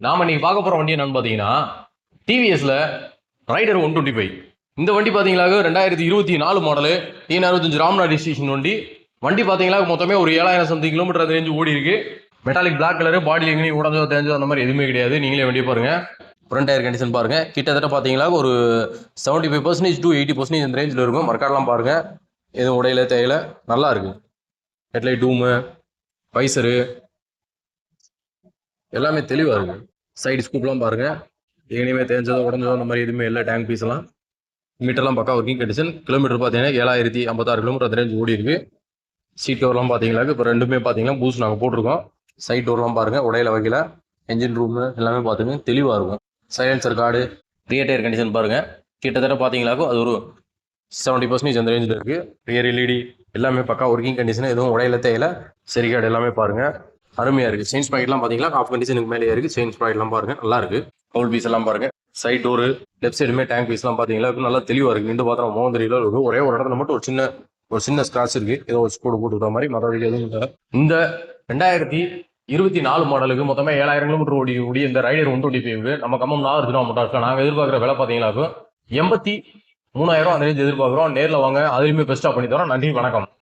நாம இன்னைக்கு பார்க்க போற வண்டி என்னன்னு பாத்தீங்கன்னா டிவிஎஸ்ல ரைடர் 125. இந்த வண்டி பாத்தீங்களா 2024 மாடலு, T65 ராம்நாத் ரெஜிஸ்ட்ரேஷன் வண்டி. வண்டி பாத்தீங்களா மொத்தமே ஒரு 7000 சம்திங் கிலோமீட்டர் ரேஞ்சு ஓடி இருக்கு. மெட்டாலிக் பிளாக் கலர், பாடியில் எங்கேயும் உடஞ்சோ தேஞ்சோ அந்த மாதிரி எதுவுமே கிடையாது. நீங்களே வண்டியை பாருங்க. ஃப்ரண்ட் டயர் கண்டிஷன் பாருங்க. கிட்டத்தட்ட பாத்தீங்களா ஒரு 75% to 80% இந்த ரேஞ்சில் இருக்கும். மர்க்காடெல்லாம் பாருங்க, எதுவும் உடையில தேயில நல்லா இருக்கு. ஹெட்லைட், டூமு, பைசரு எல்லாமே தெளிவா இருக்கு. சைடு ஸ்கூப்லாம் பாருங்க, எங்கேயுமே தேஞ்சதோ உடஞ்சதோ அந்த மாதிரி எதுவுமே இல்லை. டேங்க் பீஸ் எல்லாம் மீட்டர்லாம் பக்கா ஒர்க்கிங் கண்டிஷன். கிலோமீட்டர் பார்த்தீங்கன்னா 7056 கிலோமீட்டர் அந்த ரேஞ்ச் ஓடி இருக்கு. சீட் கவர்லாம் பார்த்தீங்களா இப்போ ரெண்டுமே பார்த்தீங்கன்னா பூஸ்ட் நாங்கள் போட்டிருக்கோம். சைட் டோர்லாம் பாருங்க, உடையில வைக்கல. என்ஜின் ரூம் எல்லாமே பார்த்துங்க தெளிவாக இருக்கும். Silencer guard, rear tyre condition பாருங்க. கிட்டத்தட்ட பார்த்தீங்களாக்கும் அது ஒரு 70% அந்த ரேஞ்சில் இருக்கு. ரியர் எல்இடி எல்லாமே பக்கா ஒர்க்கிங் கண்டிஷன், எதுவும் உடையில தேயில. சரி கார்டு எல்லாமே பாருங்க, அருமையா இருக்கு. செயின்ஸ் பாக்கெட்லாம் பாத்தீங்களா ஆஃப் கண்டிஷனுக்கு மேலே இருக்கு. செயின்ஸ் பாக்கெட்லாம் பாருங்க நல்லா இருக்கு. கவுல் பீஸ் எல்லாம் பாருங்க. சைட் டோரு, லெஃப்ட் சைடுமே டேங்க் பீஸ் எல்லாம் பாத்தீங்களா நல்லா தெளிவா இருக்கு. இந்த பாத்திரம் மோந்திரியில இருக்கு. ஒரே ஒரு இடத்துல மட்டும் ஒரு சின்ன ஸ்கிராட்ச் இருக்கு, ஏதோ ஒரு ஸ்கூடு போட்டுக்கிற மாதிரி. மற்றபடி எதுவும் இல்லை. இந்த 2024 மாடலுக்கு மொத்தமே 7000 கிலோமீட்டர் ஓடி இந்த ரைடர் 125 நம்ம கம்மம் நாகர்ஜுனா மோட்டார்ஸ்ல நாங்க எதிர்பார்க்குற விலை பாத்தீங்களா 83,000 அந்த ரேஞ்ச் எதிர்பார்க்குறோம். நேரில் வாங்க, அதுலயுமே பெஸ்டா பண்ணி தரோம். நன்றி, வணக்கம்.